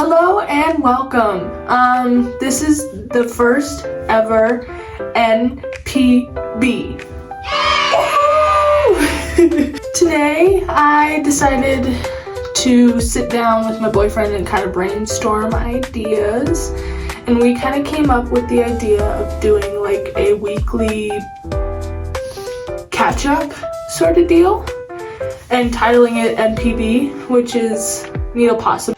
Hello and welcome. This is the first ever NPB. Today I decided to sit down with my boyfriend and kind of brainstorm ideas, and we kind of came up with the idea of doing like a weekly catch-up sort of deal and titling it NPB, which is Needle Possible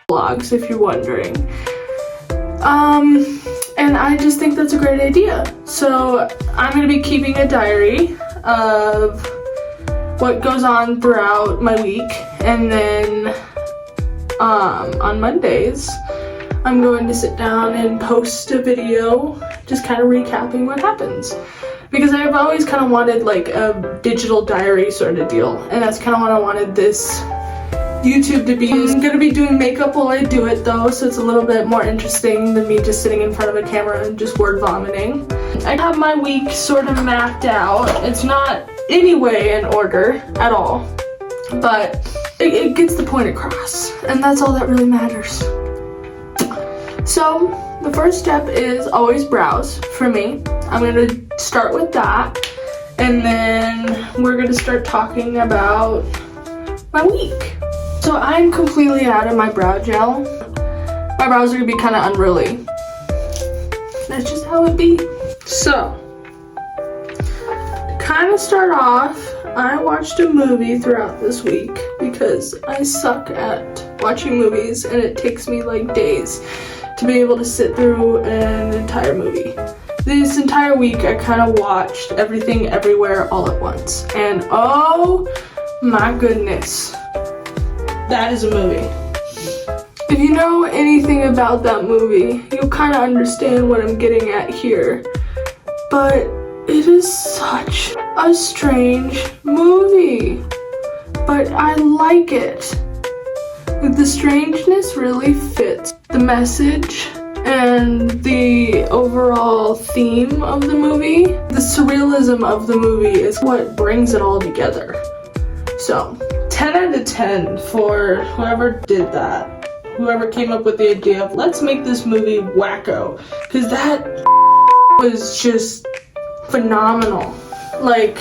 Vlogs, if you're wondering. And I just think that's a great idea. So I'm going to be keeping a diary of what goes on throughout my week, and then on Mondays I'm going to sit down and post a video just kind of recapping what happens, because I've always kind of wanted like a digital diary sort of deal, and that's kind of what I wanted this YouTube to be. I'm gonna be doing makeup while I do it though, so it's a little bit more interesting than me just sitting in front of a camera and just word vomiting. I have my week sort of mapped out. It's not any way in order at all, but it gets the point across, and that's all that really matters. So the first step is always browse for me. I'm gonna start with that, and then we're gonna start talking about my week. So I'm completely out of my brow gel. My brows are gonna be kind of unruly. That's just how it be. So, to kind of start off, I watched a movie throughout this week because I suck at watching movies, and it takes me like days to be able to sit through an entire movie. This entire week I kind of watched Everything Everywhere All at Once, and oh my goodness, that is a movie. If you know anything about that movie, you'll kind of understand what I'm getting at here. But it is such a strange movie. But I like it. The strangeness really fits the message and the overall theme of the movie. The surrealism of the movie is what brings it all together. So, 10 out of 10 for whoever did that. Whoever came up with the idea of let's make this movie wacko. Because that was just phenomenal. Like,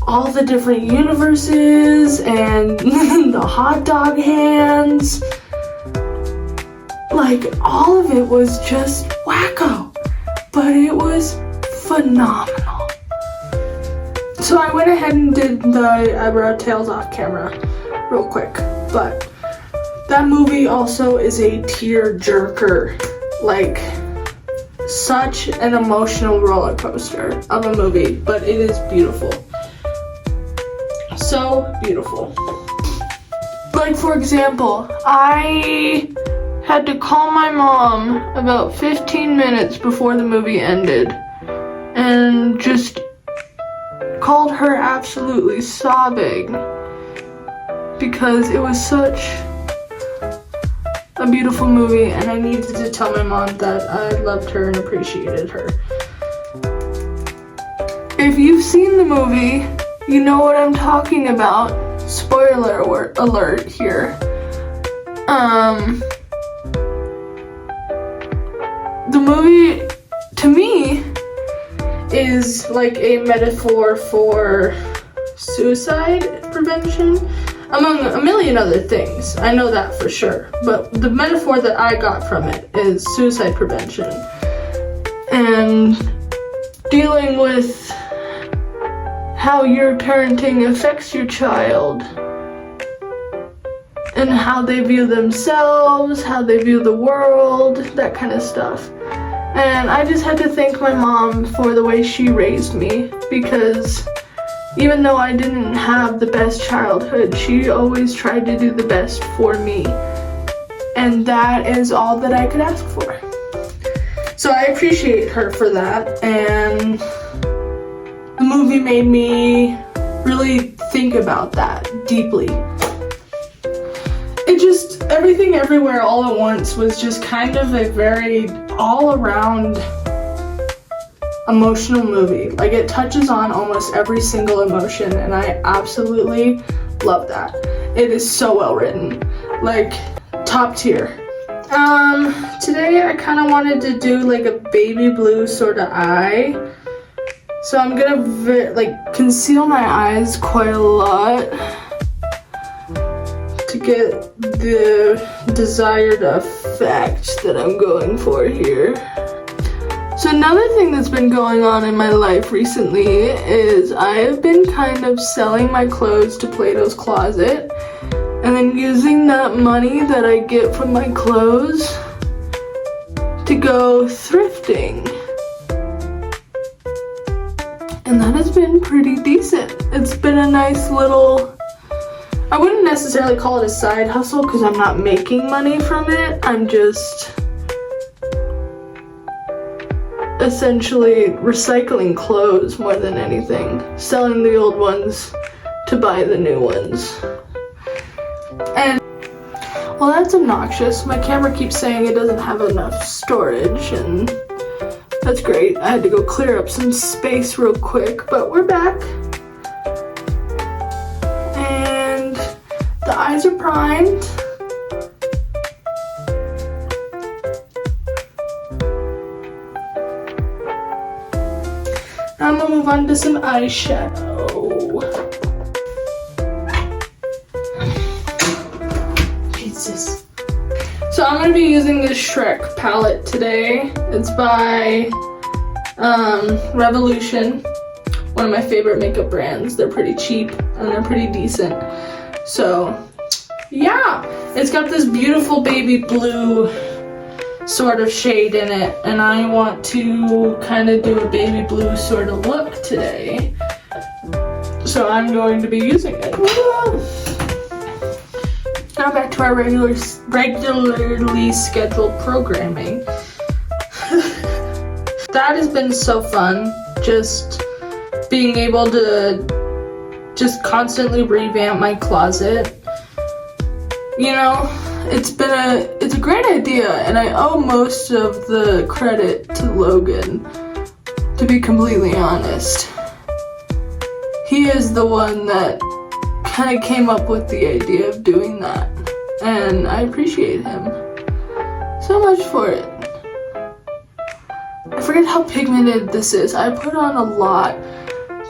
all the different universes and the hot dog hands. Like, all of it was just wacko. But it was phenomenal. So I went ahead and did the eyebrow tails off camera real quick, but that movie also is a tear jerker. Like, such an emotional roller coaster of a movie, but it is beautiful. So beautiful. Like, for example, I had to call my mom about 15 minutes before the movie ended and just called her absolutely sobbing because it was such a beautiful movie, and I needed to tell my mom that I loved her and appreciated her. If you've seen the movie, you know what I'm talking about. Spoiler alert here. The movie, to me, is like a metaphor for suicide prevention, among a million other things. I know that for sure, but the metaphor that I got from it is suicide prevention and dealing with how your parenting affects your child and how they view themselves, how they view the world, that kind of stuff. And I just had to thank my mom for the way she raised me, because even though I didn't have the best childhood, she always tried to do the best for me. And that is all that I could ask for. So I appreciate her for that, and the movie made me really think about that deeply. Everything Everywhere All at Once was just kind of a very all-around emotional movie. Like, it touches on almost every single emotion, and I absolutely Love that. It is so well written, like top tier. Today I kind of wanted to do like a baby blue sort of eye. So I'm gonna like conceal my eyes quite a lot to get the desired effect that I'm going for here. So another thing that's been going on in my life recently is I have been kind of selling my clothes to Plato's Closet and then using that money that I get from my clothes to go thrifting. And that has been pretty decent. It's been a nice little, I wouldn't necessarily call it a side hustle because I'm not making money from it. I'm just essentially recycling clothes more than anything. Selling the old ones to buy the new ones. And, well, that's obnoxious. My camera keeps saying it doesn't have enough storage, and that's great. I had to go clear up some space real quick, but we're back. And the eyes are primed. Now I'm gonna move on to some eyeshadow. Jesus. So I'm gonna be using this Shrek palette today. It's by Revolution, one of my favorite makeup brands. They're pretty cheap and they're pretty decent. So yeah, it's got this beautiful baby blue sort of shade in it, and I want to kind of do a baby blue sort of look today. So I'm going to be using it. Now back to our regularly scheduled programming. That has been so fun, just being able to just constantly revamp my closet. You know, it's a great idea, and I owe most of the credit to Logan, to be completely honest. He is the one that kind of came up with the idea of doing that, and I appreciate him so much for it. I forget how pigmented this is. I put on a lot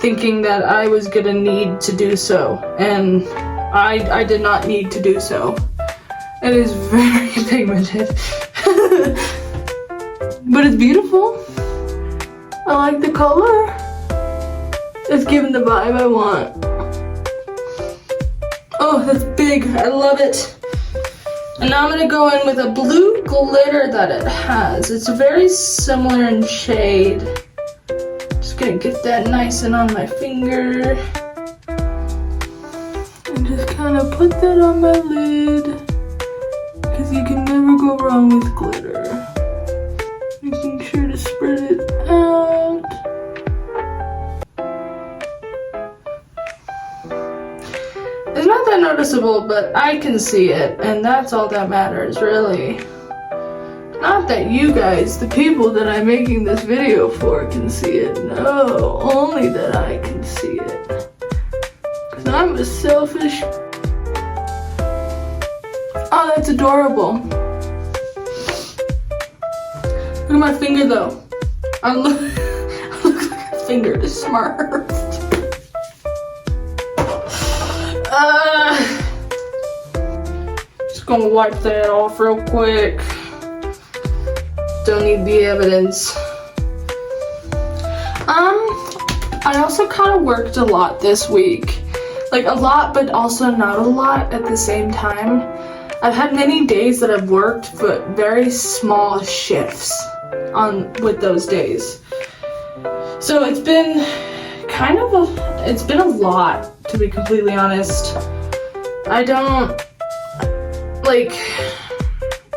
thinking that I was gonna need to do so, and I did not need to do so. It is very pigmented, but it's beautiful. I like the color. It's giving the vibe I want. Oh, that's big. I love it. And now I'm gonna go in with a blue glitter that it has. It's very similar in shade. Just gonna get that nice and on my finger. And just kind of put that on my lid. Because you can never go wrong with glitter. Making sure to spread it out. It's not that noticeable, but I can see it, and that's all that matters, really. Not that you guys, the people that I'm making this video for, can see it. No, only that I can see it. Because I'm a selfish... Oh, that's adorable. Look at my finger, though. I look like a finger to Smurf. Just gonna wipe that off real quick. Don't need the evidence. I also kind of worked a lot this week. Like a lot, but also not a lot at the same time. I've had many days that I've worked, but very small shifts with those days. So it's been kind of a lot, to be completely honest.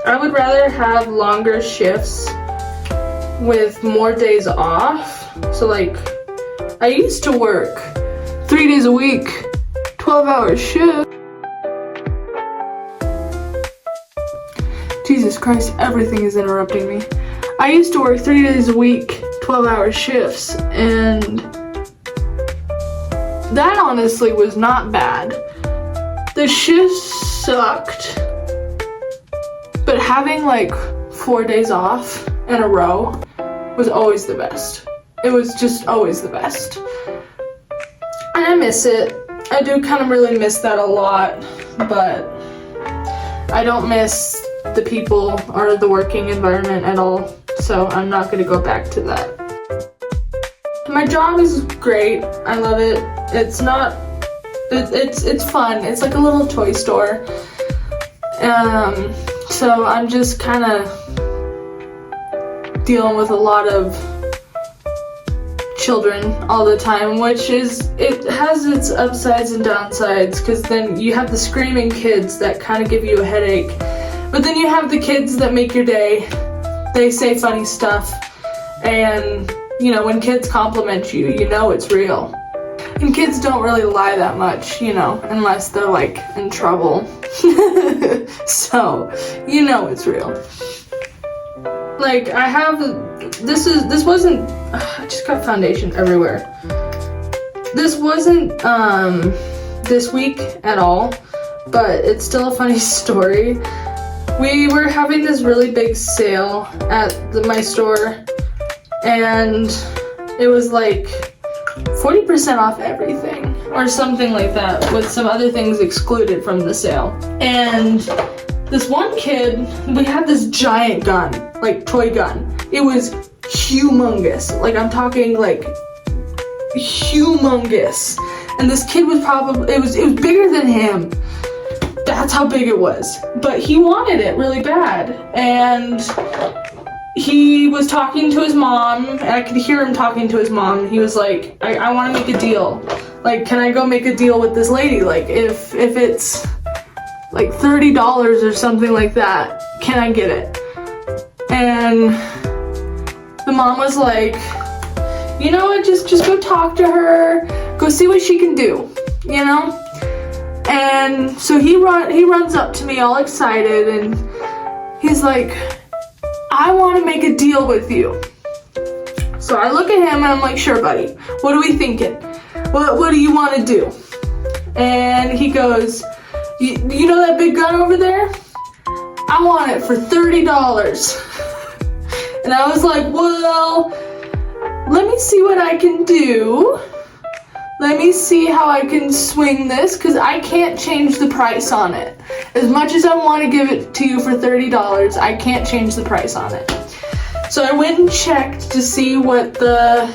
I would rather have longer shifts with more days off. So like, I used to work 3 days a week, 12-hour shift. Jesus Christ, everything is interrupting me. I used to work 3 days a week, 12-hour shifts, and that honestly was not bad. The shifts sucked, but having like 4 days off in a row was always the best. It was just always the best. And I miss it. I do kind of really miss that a lot, but I don't miss the people or the working environment at all, so I'm not going to go back to that. My job is great. I love it. It's fun. It's like a little toy store. So I'm just kind of dealing with a lot of children all the time, which it has its upsides and downsides, because then you have the screaming kids that kind of give you a headache, but then you have the kids that make your day. They say funny stuff, and you know, when kids compliment you, you know it's real. And kids don't really lie that much, you know, unless they're like in trouble. So, you know it's real. Like, this wasn't, I just got foundation everywhere. This wasn't this week at all, but it's still a funny story. We were having this really big sale at my store, and it was like 40% off everything or something like that, with some other things excluded from the sale. And this one kid, we had this giant gun, like toy gun. It was humongous. Like, I'm talking like humongous. And this kid was probably, it was bigger than him. That's how big it was. But he wanted it really bad. And he was talking to his mom, and I could hear him talking to his mom. He was like, I want to make a deal. Like, can I go make a deal with this lady? Like, if it's like $30 or something like that, can I get it? And the mom was like, you know what, just go talk to her, go see what she can do, you know? And so he runs up to me all excited, and he's like, I want to make a deal with you. So I look at him and I'm like, sure, buddy, what are we thinking? What do you want to do? And he goes, you know that big gun over there? I want it for $30. And I was like, well, let me see what I can do. Let me see how I can swing this, because I can't change the price on it. As much as I want to give it to you for $30, I can't change the price on it. So I went and checked to see what the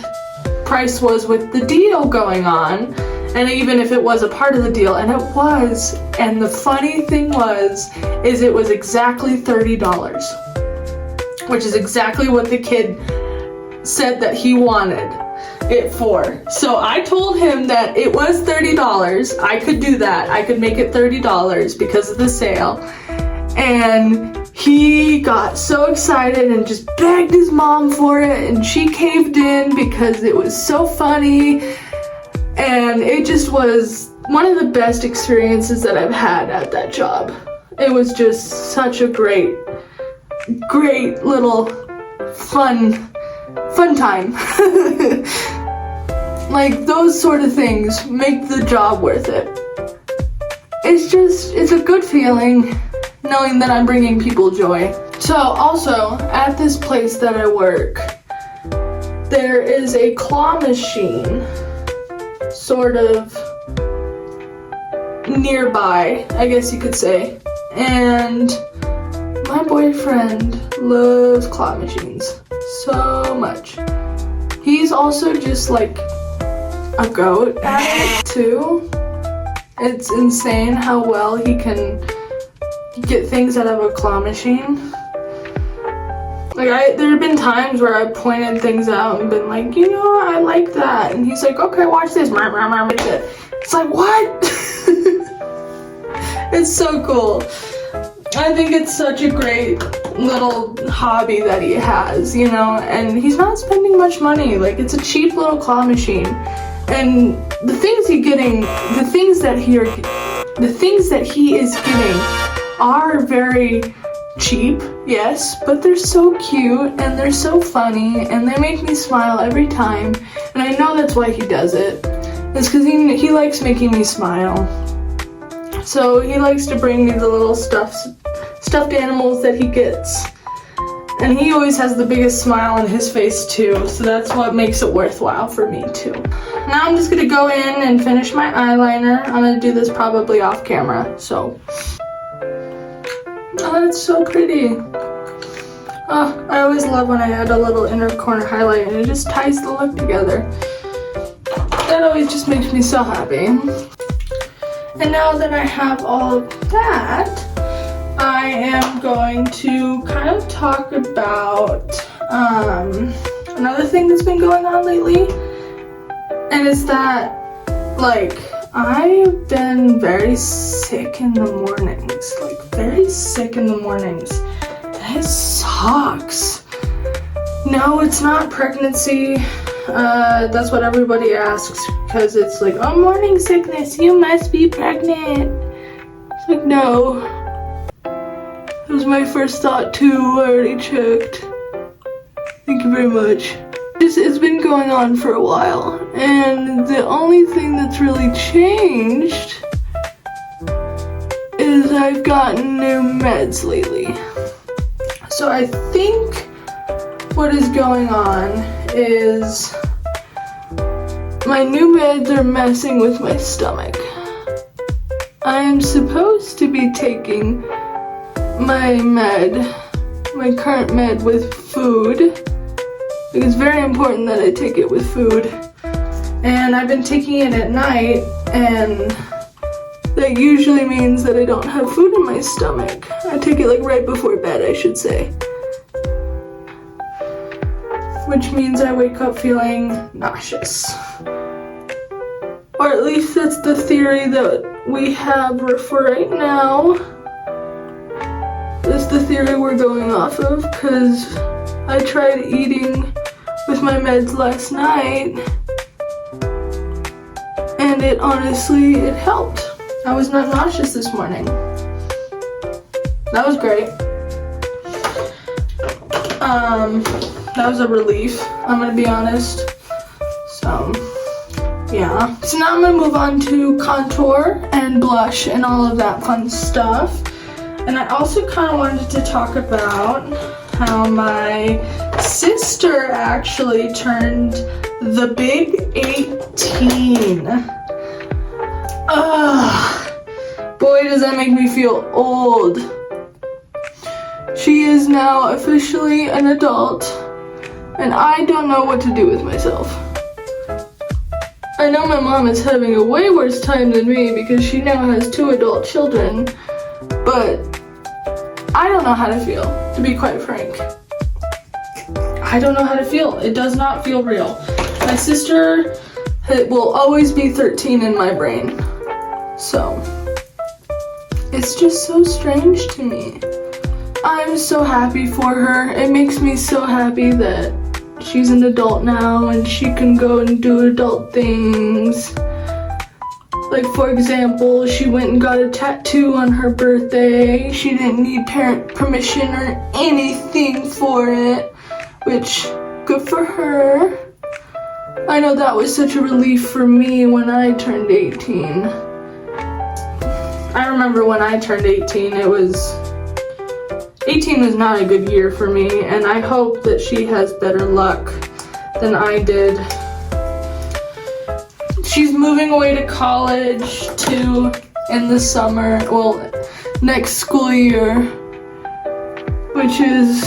price was with the deal going on, and even if it was a part of the deal, and it was. And the funny thing is it was exactly $30, which is exactly what the kid said that he wanted it for. So I told him that it was $30. I could do that. I could make it $30 because of the sale. And he got so excited and just begged his mom for it, and she caved in because it was so funny. And it just was one of the best experiences that I've had at that job. It was just such a great little fun time. Like, those sort of things make the job worth it. It's a good feeling knowing that I'm bringing people joy. So also, at this place that I work, there is a claw machine sort of nearby, I guess you could say. And my boyfriend loves claw machines so much. He's also just like a goat at it too. It's insane how well he can get things out of a claw machine. Like, there have been times where I've pointed things out and been like, you know, I like that. And he's like, okay, watch this. It's like, what? It's so cool. I think it's such a great little hobby that he has, you know, and he's not spending much money. Like, it's a cheap little claw machine. And the things that he is getting are very cheap, yes, but they're so cute and they're so funny and they make me smile every time. And I know that's why he does it. It's because he likes making me smile. So he likes to bring me the little stuffed animals that he gets. And he always has the biggest smile on his face too, so that's what makes it worthwhile for me too. Now I'm just gonna go in and finish my eyeliner. I'm gonna do this probably off camera, so. Oh, it's so pretty. Oh, I always love when I add a little inner corner highlight and it just ties the look together. That always just makes me so happy. And now that I have all of that, I am going to kind of talk about another thing that's been going on lately, and it's that, like, I've been very sick in the mornings, and it sucks. No, it's not pregnancy. That's what everybody asks, because it's like, oh, morning sickness, you must be pregnant. It's like, no. That was my first thought too. I already checked. Thank you very much. It's been going on for a while, and the only thing that's really changed is I've gotten new meds lately. So I think what is going on is my new meds are messing with my stomach. I am supposed to be taking my current med with food. It's very important that I take it with food. And I've been taking it at night, and that usually means that I don't have food in my stomach. I take it like right before bed, I should say. Which means I wake up feeling nauseous. Or at least that's the theory that we have for right now. That's the theory we're going off of, because I tried eating with my meds last night, and it helped. I was not nauseous this morning. That was great. That was a relief, I'm gonna be honest. So, yeah. So now I'm gonna move on to contour and blush and all of that fun stuff. And I also kind of wanted to talk about how my sister actually turned the big 18. Boy, does that make me feel old. She is now officially an adult, and I don't know what to do with myself. I know my mom is having a way worse time than me because she now has 2 adult children, but I don't know how to feel, to be quite frank. I don't know how to feel. It does not feel real. My sister will always be 13 in my brain. So, it's just so strange to me. I'm so happy for her. It makes me so happy that she's an adult now and she can go and do adult things. Like, for example, she went and got a tattoo on her birthday. She didn't need parent permission or anything for it, which, good for her. I know that was such a relief for me when I turned 18. I remember when I turned 18, 18 was not a good year for me, and I hope that she has better luck than I did. She's moving away to college too in the summer, well, next school year, which is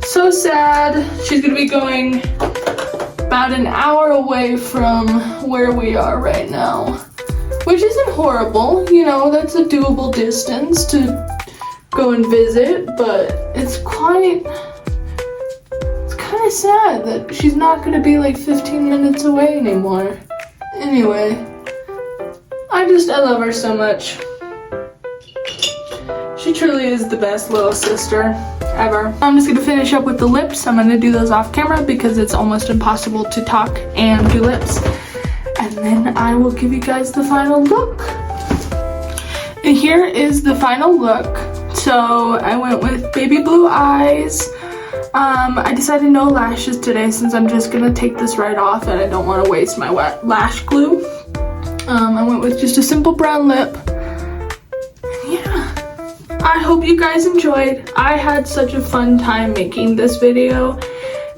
so sad. She's gonna be going about an hour away from where we are right now, which isn't horrible, you know, that's a doable distance to go and visit, but it's kind of sad that she's not gonna be like 15 minutes away anymore. Anyway, I love her so much. She truly is the best little sister ever. I'm just gonna finish up with the lips. I'm gonna do those off camera because it's almost impossible to talk and do lips. And then I will give you guys the final look. And here is the final look. So I went with baby blue eyes. I decided no lashes today since I'm just gonna take this right off and I don't want to waste my wet lash glue. I went with just a simple brown lip. Yeah, I hope you guys enjoyed. I had such a fun time making this video,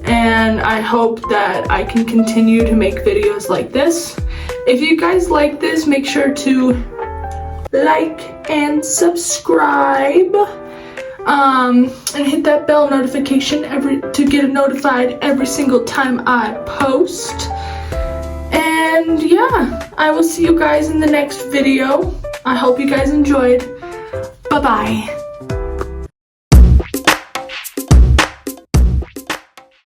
and I hope that I can continue to make videos like this. If you guys like this, make sure to like and subscribe, and hit that bell notification to get notified every single time I post. And yeah, I will see you guys in the next video. I hope you guys enjoyed. Bye-bye.